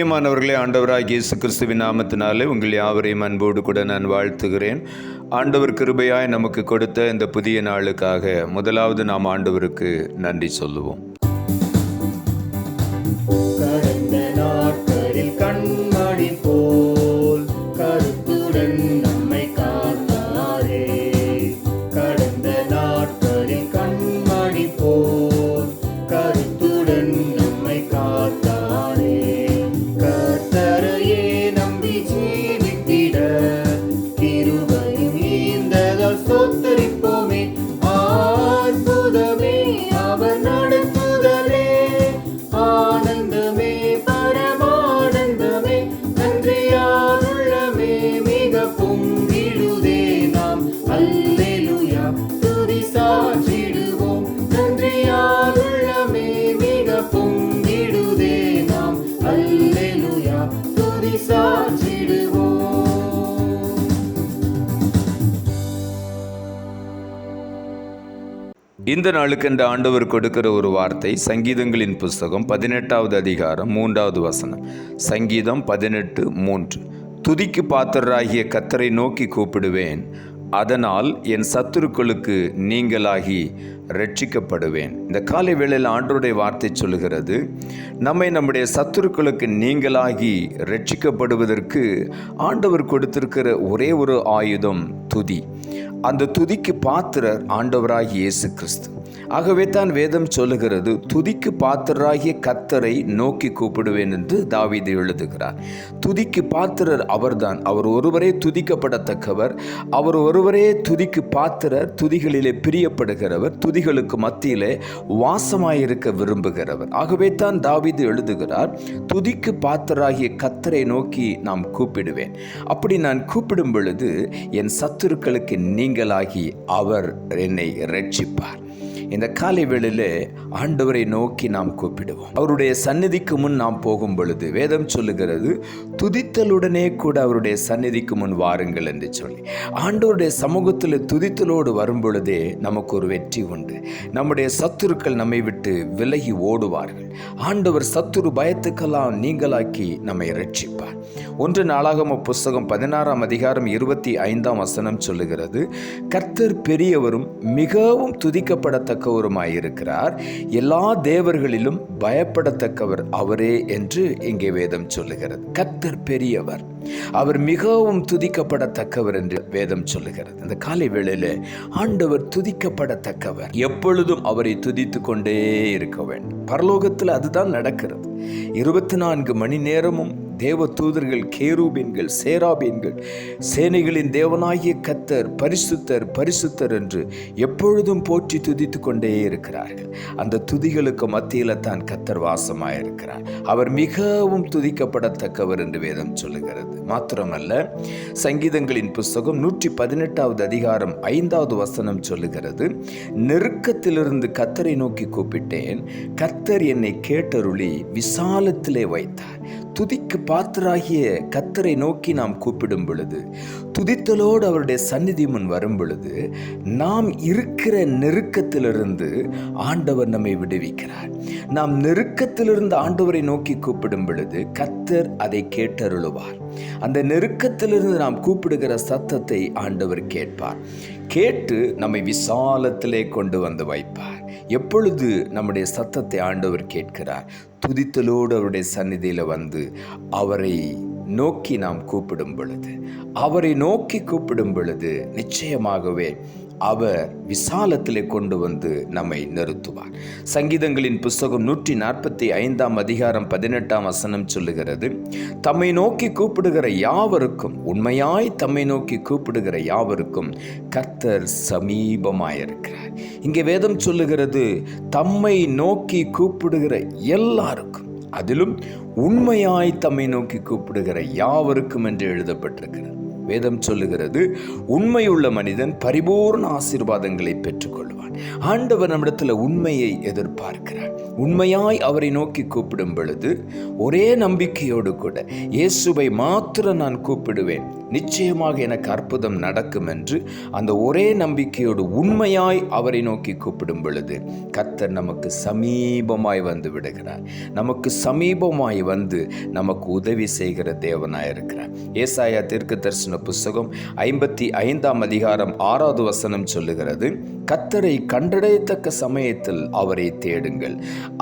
பிரியமானவர்களே, ஆண்டவராகிய இயேசு கிறிஸ்துவின் நாமத்தினாலே உங்கள் யாவரையும் அன்போடு கூட நான் வாழ்த்துகிறேன். ஆண்டவர் கிருபையாய் நமக்கு கொடுத்த இந்த புதிய நாளுக்காக முதலாவது நாம் ஆண்டவருக்கு நன்றி சொல்லுவோம். கடந்த நாட்களில் கண்மணி போல் கருத்துடன் நம்மை காத்தாரே. கடந்த நாட்களில் கண்மணி போல் கருத்துடன் நம்மை காத்தாரே. கர்த்தரையே நம்பி ஜீவித்திட கிருபையும் ஈந்ததால் ஸ்தோத்திரிப்போமே. அற்புதமே அவர் நடத்துதலே, ஆனந்தமே பரமானந்தமே. நன்றியாருள்ளமே மிக பொங்கிடுதே, நாம் அல்லேலூயா துதி சாற்றிடுவோம். நன்றியாருள்ளமே மிக பொங்கிடுதே, நாம் அல்லேலூயா துதி சாற்றிடுவோம். இந்த நாளுக்கென்று ஆண்டவர் கொடுக்கிற ஒரு வார்த்தை சங்கீதங்களின் புஸ்தகம் 18வது அதிகாரம் 3வது வசனம். சங்கீதம் 18:3. துதிக்கு பாத்திரராகிய கர்த்தரை நோக்கி கூப்பிடுவேன், அதனால் என் சத்துருக்களுக்கு நீங்களாகி ரட்சிக்கப்படுவேன். இந்த காலை வேளையில் ஆண்டவருடைய வார்த்தை சொல்லுகிறது, நம்முடைய சத்துருக்களுக்கு நீங்களாகி ரட்சிக்கப்படுவதற்கு ஆண்டவர் கொடுத்திருக்கிற ஒரே ஒரு ஆயுதம் துதி. அந்த துதிக்கு பாத்திரர் ஆண்டவராகிய இயேசு கிறிஸ்து. ஆகவே தான் வேதம் சொல்லுகிறது, துதிக்கு பாத்திரராகிய கர்த்தரை நோக்கி கூப்பிடுவேன் என்று தாவீது எழுதுகிறார். துதிக்கு பாத்திரர் அவர்தான். அவர் ஒருவரே துதிக்கப்படத்தக்கவர், அவர் ஒருவரே துதிக்கு பாத்திரர், துதிகளிலே பிரியப்படுகிறவர், துதிகளுக்கு மத்தியிலே வாசமாயிருக்க விரும்புகிறவர். ஆகவே தான் தாவீது எழுதுகிறார், துதிக்கு பாத்திரராகிய கர்த்தரை நோக்கி நாம் கூப்பிடுவேன். அப்படி நான் கூப்பிடும் பொழுது என் சத்துருக்களுக்கு நீங்களாகி அவர் என்னை ரட்சிப்பார். இந்த காலை வேளையிலே ஆண்டவரை நோக்கி நாம் கூப்பிடுவோம். அவருடைய சந்நிதிக்கு முன் நாம் போகும் பொழுது வேதம் சொல்லுகிறது, துதித்தலுடனே கூட அவருடைய சந்நிதிக்கு முன் வாருங்கள் என்று சொல்லி. ஆண்டவருடைய சமூகத்தில் துதித்தலோடு வரும் பொழுதே நமக்கு ஒரு வெற்றி உண்டு. நம்முடைய சத்துருக்கள் நம்மை விட்டு விலகி ஓடுவார்கள். ஆண்டவர் சத்துரு பயத்துக்கெல்லாம் நீங்களாக்கி நம்மை ரட்சிப்பார். 1 நாளாகம புஸ்தகம் 16ஆம் அதிகாரம் 25ஆம் வசனம் சொல்லுகிறது, கர்த்தர் பெரியவரும் மிகவும் துதிக்கப்படத்தக்கவருமாயிருக்கிறார், எல்லா தேவர்களிலும் பயப்படத்தக்கவர் அவரே என்று இங்கே வேதம் சொல்லுகிறது. கர்த்தர் பெரியவர், அவர் மிகவும் துதிக்கப்படத்தக்கவர் என்று வேதம் சொல்லுகிறது. இந்த காலை வேளையில ஆண்டவர் துதிக்கப்படத்தக்கவர். எப்பொழுதும் அவரை துதித்து கொண்டே இருக்க வேண்டும். பரலோகத்தில் அதுதான் நடக்கிறது. 24 மணி நேரமும் தேவ தூதர்கள், கேருபீன்கள், சேராபீன்கள், சேனைகளின் தேவனாகிய கர்த்தர் பரிசுத்தர் பரிசுத்தர் என்று எப்பொழுதும் போற்றி துதித்து கொண்டே இருக்கிறார்கள். அந்த துதிகளுக்கு மத்தியில் தான் கர்த்தர் வாசமாயிருக்கிறார். அவர் மிகவும் துதிக்கப்படத்தக்கவர் என்று வேதம் சொல்லுகிறது. மாத்திரமல்ல, சங்கீதங்களின் புஸ்தகம் 118வது அதிகாரம் 5வது வசனம் சொல்லுகிறது, நெருக்கத்திலிருந்து கர்த்தரை நோக்கி கூப்பிட்டேன், கர்த்தர் என்னை கேட்டருளி விசாலத்திலே வைத்தார். துதிக்கு பாத்திராகிய கர்த்தரை நோக்கி நாம் கூப்பிடும் பொழுது, துதித்தலோடு அவருடைய சந்நிதி முன் வரும் பொழுது, நாம் இருக்கிற நெருக்கத்திலிருந்து ஆண்டவர் நம்மை விடுவிக்கிறார். நாம் நெருக்கத்திலிருந்து ஆண்டவரை நோக்கி கூப்பிடும் பொழுது கர்த்தர் அதை கேட்டருளுவார். அந்த நெருக்கத்திலிருந்து நாம் கூப்பிடுகிற சத்தத்தை ஆண்டவர் கேட்பார். கேட்டு நம்மை விசாலத்திலே கொண்டு வந்து வைப்பார். எப்பொழுது நம்முடைய சத்தத்தை ஆண்டவர் கேட்கிறார்? துதித்தலோடு அவருடைய சந்நிதியில் வந்து அவரை நோக்கி நாம் கூப்பிடும் பொழுது, அவரை நோக்கி கூப்பிடும் பொழுது நிச்சயமாகவே அவர் விசாலத்திலே கொண்டு வந்து நம்மை நிறுத்துவார். சங்கீதங்களின் புஸ்தகம் 145ஆம் அதிகாரம் 18ஆம் வசனம் சொல்லுகிறது, தம்மை நோக்கி கூப்பிடுகிற யாவருக்கும், உண்மையாய் தம்மை நோக்கி கூப்பிடுகிற யாவருக்கும் கர்த்தர் சமீபமாயிருக்கிறார். இங்கே வேதம் சொல்லுகிறது, தம்மை நோக்கி கூப்பிடுகிற எல்லாருக்கும், அதிலும் உண்மையாய் தம்மை நோக்கி கூப்பிடுகிற யாவருக்கும் என்று எழுதப்பட்டிருக்கிறது. வேதம் சொல்லுகிறது, உண்மையுள்ள மனிதன் பரிபூர்ண ஆசீர்வாதங்களை பெற்றுக்கொள்வான். ஆண்டவர் நம்மிடத்தில் உண்மையை எதிர்பார்க்கிறார். உண்மையாய் அவரை நோக்கி கூப்பிடும் பொழுது ஒரே நம்பிக்கையோடு கூட, இயேசுவை மாத்திரம் நான் கூப்பிடுவேன், நிச்சயமாக எனக்கு அற்புதம் நடக்கும் என்று அந்த ஒரே நம்பிக்கையோடு உண்மையாய் அவரை நோக்கி கூப்பிடும் பொழுது கர்த்தர் நமக்கு சமீபமாய் வந்து விடுகிறார். நமக்கு சமீபமாய் வந்து நமக்கு உதவி செய்கிற தேவனாய் இருக்கிறார். ஏசாயா தீர்க்கதரிசன புஸ்தகம் 55 அதிகாரம் 6வது வசனம் சொல்லுகிறது, கர்த்தரை கண்டடையத்தக்க சமயத்தில் அவரை தேடுங்கள்,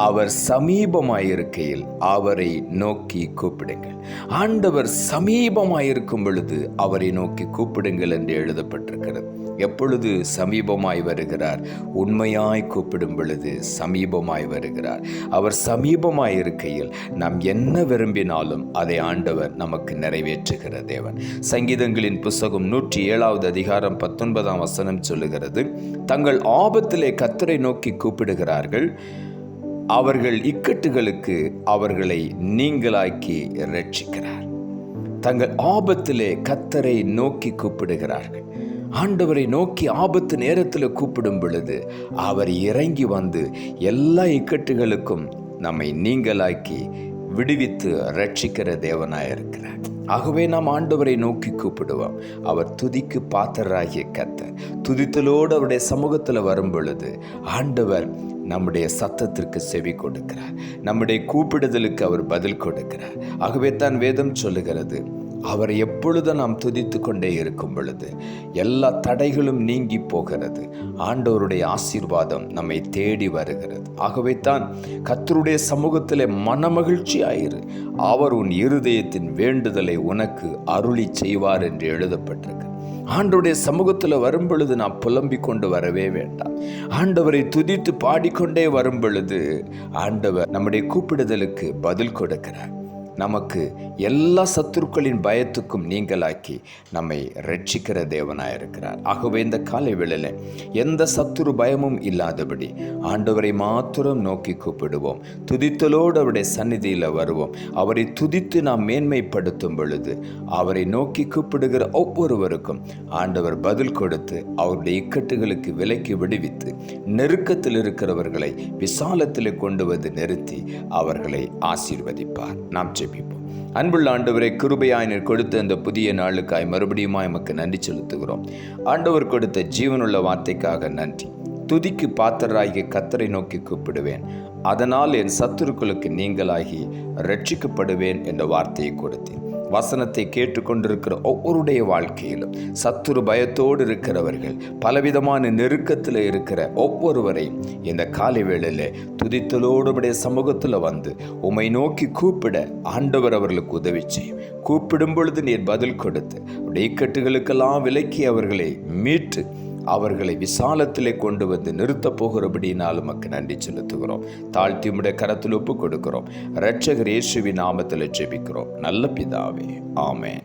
அவர் சமீபமாயிருக்கையில் அவரை நோக்கி கூப்பிடுங்கள். ஆண்டவர் சமீபமாயிருக்கும் பொழுது அவரை நோக்கி கூப்பிடுங்கள் என்று எழுதப்பட்டிருக்கிறது. எப்பொழுது சமீபமாய் வருகிறார்? உண்மையாய் கூப்பிடும் பொழுது சமீபமாய் வருகிறார். அவர் சமீபமாய் இருக்கையில் நாம் என்ன விரும்பினாலும் அதை ஆண்டவர் நமக்கு நிறைவேற்றுகிற தேவன். சங்கீதங்களின் புஸ்தகம் 107வது அதிகாரம் 19ஆம் வசனம் சொல்லுகிறது, தங்கள் ஆபத்திலே கர்த்தரை நோக்கி கூப்பிடுகிறார்கள், அவர்கள் இக்கட்டுகளுக்கு அவர்களை நீங்களாக்கி இரட்சிக்கிறார். தங்கள் ஆபத்திலே கர்த்தரை நோக்கி கூப்பிடுகிறார்கள். ஆண்டவரை நோக்கி ஆபத்து நேரத்தில் கூப்பிடும் பொழுது அவர் இறங்கி வந்து எல்லா இக்கட்டுகளுக்கும் நம்மை நீங்களாக்கி விடுவித்து ரட்சிக்கிற தேவனாயிருக்கிறார். ஆகவே நாம் ஆண்டவரை நோக்கி கூப்பிடுவோம். அவர் துதிக்கு பாத்திரராகிய கர்த்தர். துதித்தலோடு அவருடைய சமூகத்தில் வரும் பொழுது ஆண்டவர் நம்முடைய சத்தத்திற்கு செவி கொடுக்கிறார். நம்முடைய கூப்பிடுதலுக்கு அவர் பதில் கொடுக்கிறார். ஆகவே தான் வேதம் சொல்லுகிறது, அவரை எப்பொழுதும் நாம் துதித்து கொண்டே இருக்கும் பொழுது எல்லா தடைகளும் நீங்கி போகிறது. ஆண்டவருடைய ஆசீர்வாதம் நம்மை தேடி வருகிறது. ஆகவே தான் கர்த்தருடைய சமூகத்திலே மனமகிழ்ச்சியாயிரு, அவர் உன் இருதயத்தின் வேண்டுதலை உனக்கு அருளி செய்வார் என்று எழுதப்பட்டிருக்கு. ஆண்டவருடைய சமூகத்தில் வரும் பொழுது நாம் புலம்பிக் கொண்டு வரவே வேண்டாம். ஆண்டவரை துதித்து பாடிக்கொண்டே வரும் பொழுது ஆண்டவர் நம்முடைய கூப்பிடுதலுக்கு பதில் கொடுக்கிறார். நமக்கு எல்லா சத்துருக்களின் பயத்துக்கும் நீங்களாக்கி நம்மை ரட்சிக்கிற தேவனாயிருக்கிறார். ஆகவே இந்த காலை வேளையில் எந்த சத்துரு பயமும் இல்லாதபடி ஆண்டவரை மாத்திரம் நோக்கி கூப்பிடுவோம். துதித்தலோடு அவருடைய சந்நிதியில் வருவோம். அவரை துதித்து நாம் மேன்மைப்படுத்தும் பொழுது அவரை நோக்கி கூப்பிடுகிற ஒவ்வொருவருக்கும் ஆண்டவர் பதில் கொடுத்து அவருடைய இக்கட்டுகளுக்கு விலக்கி விடுவித்து நெருக்கத்தில் இருக்கிறவர்களை விசாலத்தில் கொண்டு வந்து நிறுத்தி அவர்களை ஆசீர்வதிப்பார். நாம் ஜெபிப்போம். அன்புள்ள ஆண்டவரை, கிருபையாய் நீர் கொடுத்த இந்த புதிய நாளுக்காய் மறுபடியுமாய் எமக்கு நன்றி செலுத்துகிறோம். ஆண்டவர் கொடுத்த ஜீவனுள்ள வார்த்தைக்காக நன்றி. துதிக்கு பாத்திரராகிய கர்த்தரை நோக்கி கூப்பிடுவேன், அதனால் என் சத்துருக்களுக்கு நீங்களாகி ரட்சிக்கப்படுவேன் என்ற வார்த்தையை கொடுத்தேன். வசனத்தை கேட்டுக்கொண்டிருக்கிற ஒவ்வொருடைய வாழ்க்கையிலும் சத்துரு பயத்தோடு இருக்கிறவர்கள், பலவிதமான நெருக்கத்தில் இருக்கிற ஒவ்வொருவரையும் இந்த காலை வேளையில் துதித்தலோடு சமூகத்தில் வந்து உம்மை நோக்கி கூப்பிட ஆண்டவர் அவர்களுக்கு உதவி செய்யும். கூப்பிடும் பொழுது நீர் பதில் கொடுத்து உடைய இக்கட்டுகளுக்கெல்லாம் விலக்கி அவர்களை மீட்டு அவர்களை விசாலத்திலே கொண்டு வந்து நிறுத்தப் போகிறபடினாலும் நமக்கு நன்றி செலுத்துகிறோம். தாழ்த்தி உம்முடைய கரத்தில் ஒப்பு கொடுக்கிறோம். இரட்சகர் இயேசுவின் நாமத்தில் ஜெபிக்கிறோம் நல்ல பிதாவே, ஆமென்.